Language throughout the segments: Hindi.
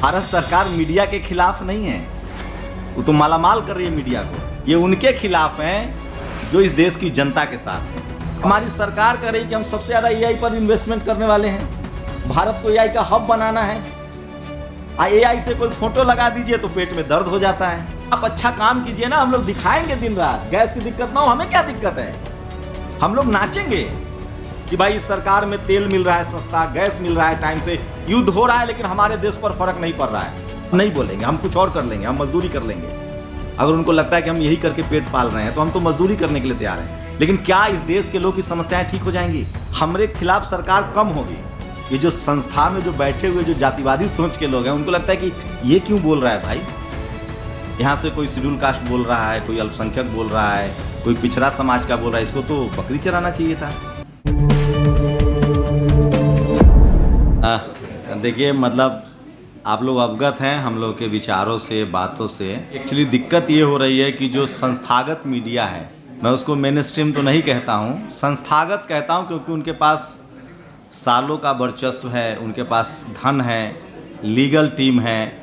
भारत सरकार मीडिया के खिलाफ नहीं है, वो तो मालामाल कर रही है मीडिया को। ये उनके खिलाफ हैं जो इस देश की जनता के साथ हैं। हमारी सरकार कह रही कि हम सबसे ज़्यादा एआई पर इन्वेस्टमेंट करने वाले हैं, भारत को एआई का हब बनाना है। एआई से कोई फोटो लगा दीजिए तो पेट में दर्द हो जाता है। आप अच्छा काम कीजिए ना, हम लोग दिखाएंगे दिन रात। गैस की दिक्कत ना हो, हमें क्या दिक्कत है, हम लोग नाचेंगे कि भाई इस सरकार में तेल मिल रहा है सस्ता, गैस मिल रहा है टाइम से, युद्ध हो रहा है लेकिन हमारे देश पर फर्क नहीं पड़ रहा है। नहीं बोलेंगे, हम कुछ और कर लेंगे, हम मजदूरी कर लेंगे। अगर उनको लगता है कि हम यही करके पेट पाल रहे हैं तो हम तो मजदूरी करने के लिए तैयार हैं। लेकिन क्या इस देश के लोग की समस्याएं ठीक हो जाएंगी? हमारे खिलाफ सरकार कम होगी। ये जो संस्था में जो बैठे हुए जो जातिवादी सोच के लोग हैं, उनको लगता है कि ये क्यों बोल रहा है भाई, यहाँ से कोई शेड्यूल कास्ट बोल रहा है, कोई अल्पसंख्यक बोल रहा है, कोई पिछड़ा समाज का बोल रहा है, इसको तो बकरी चराना चाहिए था। देखिए, मतलब आप लोग अवगत हैं हम लोग के विचारों से, बातों से। एक्चुअली दिक्कत ये हो रही है कि जो संस्थागत मीडिया है, मैं उसको मेन स्ट्रीम तो नहीं कहता हूँ, संस्थागत कहता हूँ, क्योंकि उनके पास सालों का वर्चस्व है, उनके पास धन है, लीगल टीम है,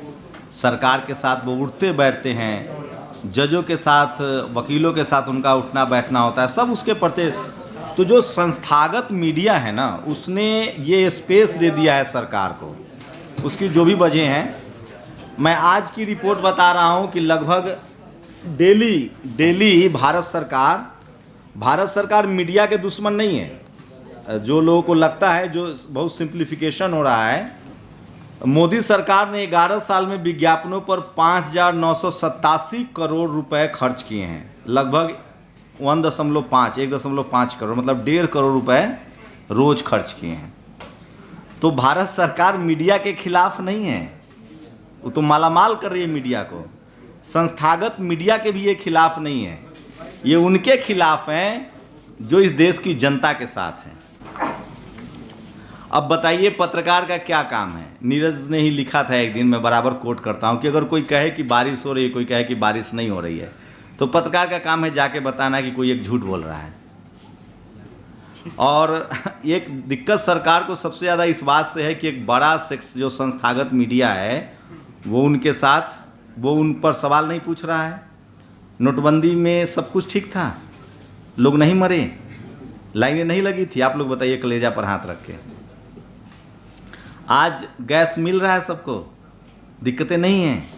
सरकार के साथ वो उठते बैठते हैं, जजों के साथ, वकीलों के साथ उनका उठना बैठना होता है, सब उसके प्रति। तो जो संस्थागत मीडिया है ना, उसने ये स्पेस दे दिया है सरकार को। उसकी जो भी वजह हैं, मैं आज की रिपोर्ट बता रहा हूँ कि लगभग डेली भारत सरकार मीडिया के दुश्मन नहीं है। जो लोगों को लगता है, जो बहुत सिंप्लीफिकेशन हो रहा है, मोदी सरकार ने 11 साल में विज्ञापनों पर 5,987 करोड़ रुपए खर्च किए हैं। लगभग 1.5 करोड़, मतलब 1.5 करोड़ रुपए रोज खर्च किए हैं। तो भारत सरकार मीडिया के खिलाफ नहीं है, वो तो मालामाल कर रही है मीडिया को। संस्थागत मीडिया के भी ये खिलाफ नहीं है, ये उनके खिलाफ हैं जो इस देश की जनता के साथ हैं। अब बताइए पत्रकार का क्या काम है? नीरज ने ही लिखा था एक दिन, मैं बराबर कोट करता हूँ कि अगर कोई कहे कि बारिश हो रही है, कोई कहे कि बारिश नहीं हो रही है, तो पत्रकार का काम है जाके बताना कि कोई एक झूठ बोल रहा है। और एक दिक्कत सरकार को सबसे ज़्यादा इस बात से है कि एक बड़ा सेक्स जो संस्थागत मीडिया है, वो उनके साथ, वो उन पर सवाल नहीं पूछ रहा है। नोटबंदी में सब कुछ ठीक था, लोग नहीं मरे, लाइनें नहीं लगी थी। आप लोग बताइए कलेजा पर हाथ रख के। आज गैस मिल रहा है सबको, दिक्कतें नहीं हैं,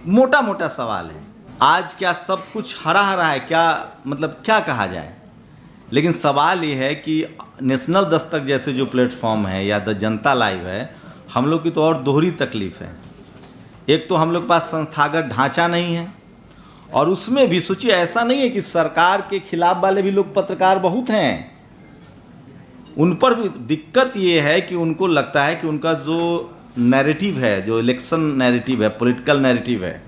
मोटा मोटा सवाल है। आज क्या सब कुछ हरा हरा है? क्या मतलब क्या कहा जाए? लेकिन सवाल ये है कि नेशनल दस्तक जैसे जो प्लेटफॉर्म है या द जनता लाइव है, हम लोग की तो और दोहरी तकलीफ़ है। एक तो हम लोग के पास संस्थागत ढांचा नहीं है, और उसमें भी सोचिए, ऐसा नहीं है कि सरकार के खिलाफ वाले भी लोग पत्रकार बहुत हैं, उन पर भी दिक्कत ये है कि उनको लगता है कि उनका जो नैरेटिव है, जो इलेक्शन नैरेटिव है, पॉलिटिकल नैरेटिव है।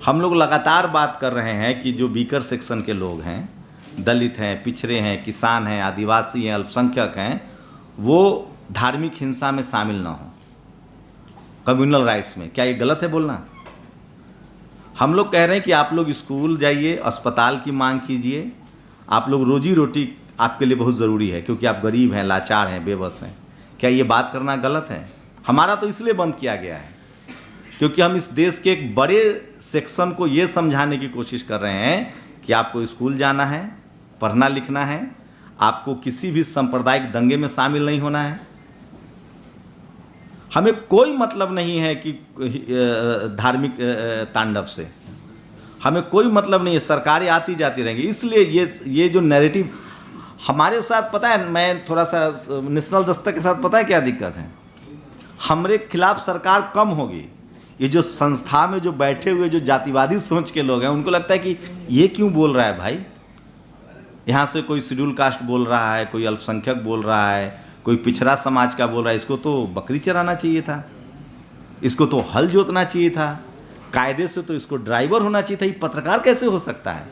हम लोग लगातार बात कर रहे हैं कि जो वीकर सेक्शन के लोग हैं, दलित हैं, पिछड़े हैं, किसान हैं, आदिवासी हैं, अल्पसंख्यक हैं, वो धार्मिक हिंसा में शामिल ना हो, कम्युनल राइट्स में। क्या ये गलत है बोलना? हम लोग कह रहे हैं कि आप लोग स्कूल जाइए, अस्पताल की मांग कीजिए, आप लोग रोजी रोटी आपके लिए बहुत ज़रूरी है, क्योंकि आप गरीब हैं, लाचार हैं, बेबस हैं। क्या ये बात करना गलत है? हमारा तो इसलिए बंद किया गया है क्योंकि हम इस देश के एक बड़े सेक्शन को ये समझाने की कोशिश कर रहे हैं कि आपको स्कूल जाना है, पढ़ना लिखना है, आपको किसी भी सांप्रदायिक दंगे में शामिल नहीं होना है। हमें कोई मतलब नहीं है कि धार्मिक तांडव से, हमें कोई मतलब नहीं है, सरकारें आती जाती रहेंगी। इसलिए ये जो नैरेटिव हमारे साथ, पता है, मैं थोड़ा सा नेशनल दस्तक के साथ, पता है क्या दिक्कत है? हमारे खिलाफ सरकार कम होगी। ये जो संस्था में जो बैठे हुए जो जातिवादी सोच के लोग हैं, उनको लगता है कि ये क्यों बोल रहा है भाई, यहाँ से कोई शेड्यूल कास्ट बोल रहा है, कोई अल्पसंख्यक बोल रहा है, कोई पिछड़ा समाज का बोल रहा है, इसको तो बकरी चराना चाहिए था, इसको तो हल जोतना चाहिए था, कायदे से तो इसको ड्राइवर होना चाहिए था। ये पत्रकार कैसे हो सकता है?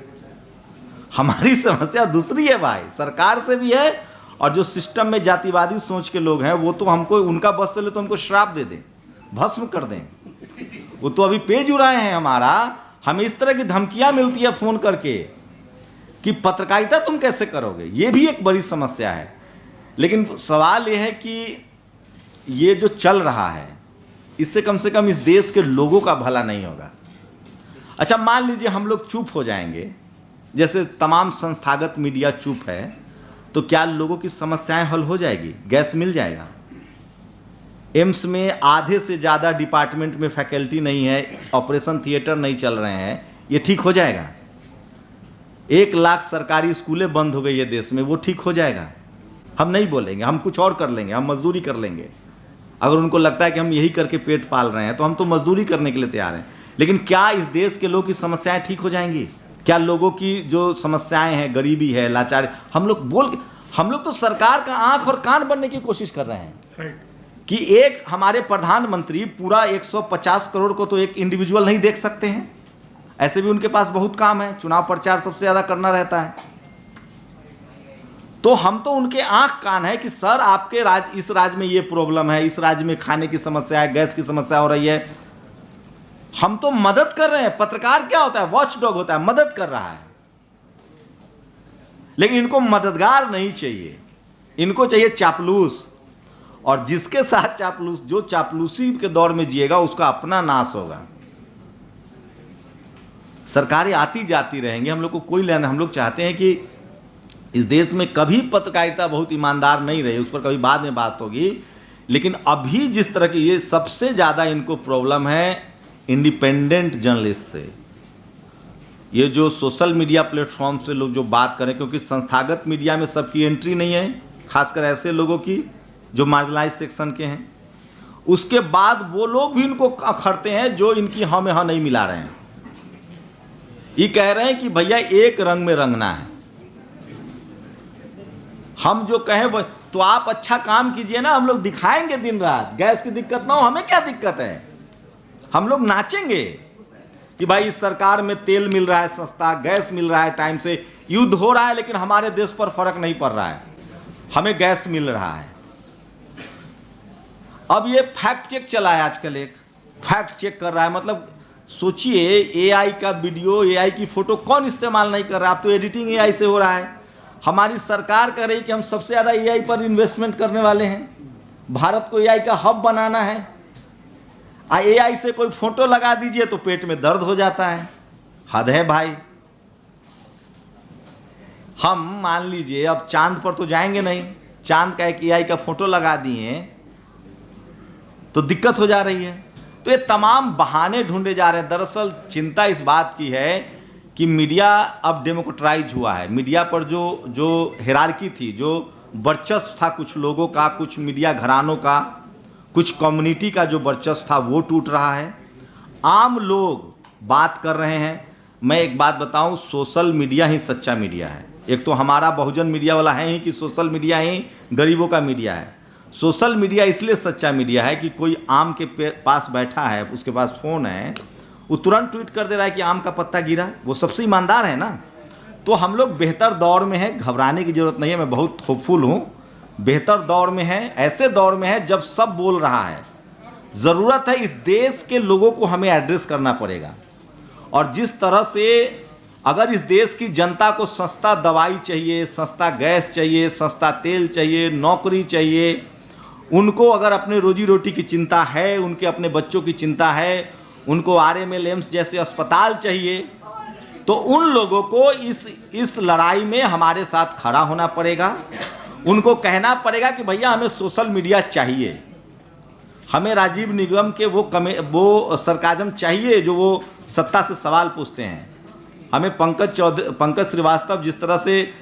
हमारी समस्या दूसरी है भाई, सरकार से भी है, और जो सिस्टम में जातिवादी सोच के लोग हैं, वो तो हमको, उनका बस चले तो हमको श्राप दे दें, भस्म कर दें। वो तो अभी पेज उड़ाए हैं हमारा, हमें इस तरह की धमकियां मिलती है फ़ोन करके कि पत्रकारिता तुम कैसे करोगे। ये भी एक बड़ी समस्या है। लेकिन सवाल ये है कि ये जो चल रहा है, इससे कम से कम इस देश के लोगों का भला नहीं होगा। अच्छा, मान लीजिए हम लोग चुप हो जाएंगे, जैसे तमाम संस्थागत मीडिया चुप है, तो क्या लोगों की समस्याएं हल हो जाएगी? गैस मिल जाएगा? एम्स में आधे से ज़्यादा डिपार्टमेंट में फैकल्टी नहीं है, ऑपरेशन थिएटर नहीं चल रहे हैं, ये ठीक हो जाएगा? 1 लाख सरकारी स्कूलें बंद हो गई है देश में, वो ठीक हो जाएगा? हम नहीं बोलेंगे, हम कुछ और कर लेंगे, हम मजदूरी कर लेंगे। अगर उनको लगता है कि हम यही करके पेट पाल रहे हैं तो हम तो मजदूरी करने के लिए तैयार हैं। लेकिन क्या इस देश के लोगों की समस्याएं ठीक हो जाएंगी? क्या लोगों की जो समस्याएं हैं, गरीबी है, लाचारी, हम लोग तो सरकार का आंख और कान बनने की कोशिश कर रहे हैं कि एक हमारे प्रधानमंत्री पूरा 150 करोड़ को तो एक इंडिविजुअल नहीं देख सकते हैं। ऐसे भी उनके पास बहुत काम है, चुनाव प्रचार सबसे ज़्यादा करना रहता है। तो हम तो उनके आंख कान है कि सर आपके इस राज्य में ये प्रॉब्लम है, इस राज्य में खाने की समस्या है, गैस की समस्या हो रही है। हम तो मदद कर रहे हैं। पत्रकार क्या होता है? वॉच डॉग होता है, मदद कर रहा है। लेकिन इनको मददगार नहीं चाहिए, इनको चाहिए चापलूस। और जिसके साथ चापलूस, जो चापलूसी के दौर में जिएगा उसका अपना नाश होगा। सरकारें आती जाती रहेंगी, हम लोग को कोई लेना। हम लोग चाहते हैं कि इस देश में कभी पत्रकारिता बहुत ईमानदार नहीं रही, उस पर कभी बाद में बात होगी। लेकिन अभी जिस तरह की ये सबसे ज़्यादा इनको प्रॉब्लम है इंडिपेंडेंट जर्नलिस्ट से, ये जो सोशल मीडिया प्लेटफॉर्म से लोग जो बात करें, क्योंकि संस्थागत मीडिया में सबकी एंट्री नहीं है, खासकर ऐसे लोगों की जो मार्जिनलाइज सेक्शन के हैं। उसके बाद वो लोग भी इनको अखड़ते हैं जो इनकी हाँ में हाँ नहीं मिला रहे हैं। ये कह रहे हैं कि भैया एक रंग में रंगना है, हम जो कहें वो। तो आप अच्छा काम कीजिए ना, हम लोग दिखाएंगे दिन रात। गैस की दिक्कत ना हो, हमें क्या दिक्कत है? हम लोग नाचेंगे कि भाई इस सरकार में तेल मिल रहा है सस्ता, गैस मिल रहा है टाइम से, युद्ध हो रहा है लेकिन हमारे देश पर फर्क नहीं पड़ रहा है, हमें गैस मिल रहा है। अब ये फैक्ट चेक चला है आजकल, एक फैक्ट चेक कर रहा है। मतलब सोचिए, एआई का वीडियो, एआई की फोटो कौन इस्तेमाल नहीं कर रहा? अब तो एडिटिंग एआई से हो रहा है। हमारी सरकार कह रही कि हम सबसे ज़्यादा एआई पर इन्वेस्टमेंट करने वाले हैं, भारत को एआई का हब बनाना है। एआई से कोई फोटो लगा दीजिए तो पेट में दर्द हो जाता है। हद है भाई। हम मान लीजिए अब चांद पर तो जाएंगे नहीं, चांद का एक एआई का फोटो लगा दिए तो दिक्कत हो जा रही है। तो ये तमाम बहाने ढूंढे जा रहे हैं। दरअसल चिंता इस बात की है कि मीडिया अब डेमोक्रेटाइज हुआ है। मीडिया पर जो हिरार्की थी, जो वर्चस्व था कुछ लोगों का, कुछ मीडिया घरानों का, कुछ कम्युनिटी का जो वर्चस्व था वो टूट रहा है। आम लोग बात कर रहे हैं। मैं एक बात बताऊं, सोशल मीडिया ही सच्चा मीडिया है। एक तो हमारा बहुजन मीडिया वाला है ही कि सोशल मीडिया ही गरीबों का मीडिया है। सोशल मीडिया इसलिए सच्चा मीडिया है कि कोई आम के पास बैठा है, उसके पास फ़ोन है, वो तुरंत ट्वीट कर दे रहा है कि आम का पत्ता गिरा। वो सबसे ईमानदार है ना। तो हम लोग बेहतर दौर में हैं, घबराने की ज़रूरत नहीं है। मैं बहुत होपफुल हूँ, बेहतर दौर में है, ऐसे दौर में है जब सब बोल रहा है। ज़रूरत है इस देश के लोगों को हमें एड्रेस करना पड़ेगा। और जिस तरह से अगर इस देश की जनता को सस्ता दवाई चाहिए, सस्ता गैस चाहिए, सस्ता तेल चाहिए, नौकरी चाहिए, उनको अगर अपने रोजी रोटी की चिंता है, उनके अपने बच्चों की चिंता है, उनको आरएमएल एम्स जैसे अस्पताल चाहिए, तो उन लोगों को इस लड़ाई में हमारे साथ खड़ा होना पड़ेगा। उनको कहना पड़ेगा कि भैया हमें सोशल मीडिया चाहिए, हमें राजीव निगम के वो सरकाजम चाहिए जो वो सत्ता से सवाल पूछते हैं। हमें पंकज श्रीवास्तव जिस तरह से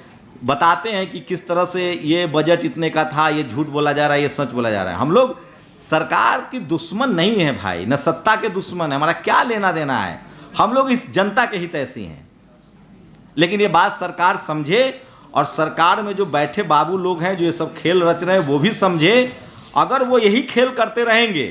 बताते हैं कि किस तरह से ये बजट इतने का था, ये झूठ बोला जा रहा है, ये सच बोला जा रहा है। हम लोग सरकार की दुश्मन नहीं है भाई, न सत्ता के दुश्मन है, हमारा क्या लेना देना है। हम लोग इस जनता के हितैषी हैं। लेकिन ये बात सरकार समझे, और सरकार में जो बैठे बाबू लोग हैं जो ये सब खेल रच रहे हैं वो भी समझे। अगर वो यही खेल करते रहेंगे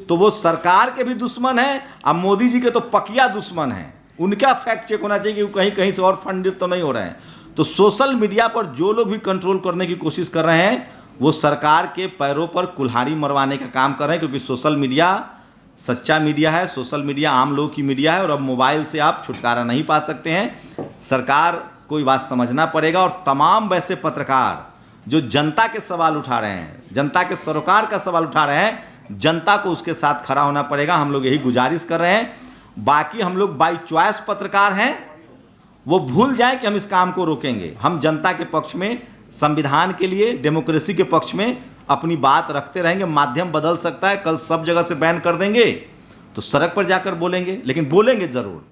तो वो सरकार के भी दुश्मन हैं, अब मोदी जी के तो पकिया दुश्मन हैं। उनका फैक्ट चेक होना चाहिए कि वो कहीं कहीं से और फंडित तो नहीं हो रहे हैं। तो सोशल मीडिया पर जो लोग भी कंट्रोल करने की कोशिश कर रहे हैं वो सरकार के पैरों पर कुल्हाड़ी मरवाने का काम कर रहे हैं, क्योंकि सोशल मीडिया सच्चा मीडिया है, सोशल मीडिया आम लोगों की मीडिया है। और अब मोबाइल से आप छुटकारा नहीं पा सकते हैं। सरकार को ये बात समझना पड़ेगा। और तमाम वैसे पत्रकार जो जनता के सवाल उठा रहे हैं, जनता के सरोकार का सवाल उठा रहे हैं, जनता को उसके साथ खड़ा होना पड़ेगा। हम लोग यही गुजारिश कर रहे हैं। बाकी हम लोग बाई चॉइस पत्रकार हैं, वो भूल जाएं कि हम इस काम को रोकेंगे। हम जनता के पक्ष में, संविधान के लिए, डेमोक्रेसी के पक्ष में अपनी बात रखते रहेंगे। माध्यम बदल सकता है, कल सब जगह से बैन कर देंगे तो सड़क पर जाकर बोलेंगे, लेकिन बोलेंगे ज़रूर।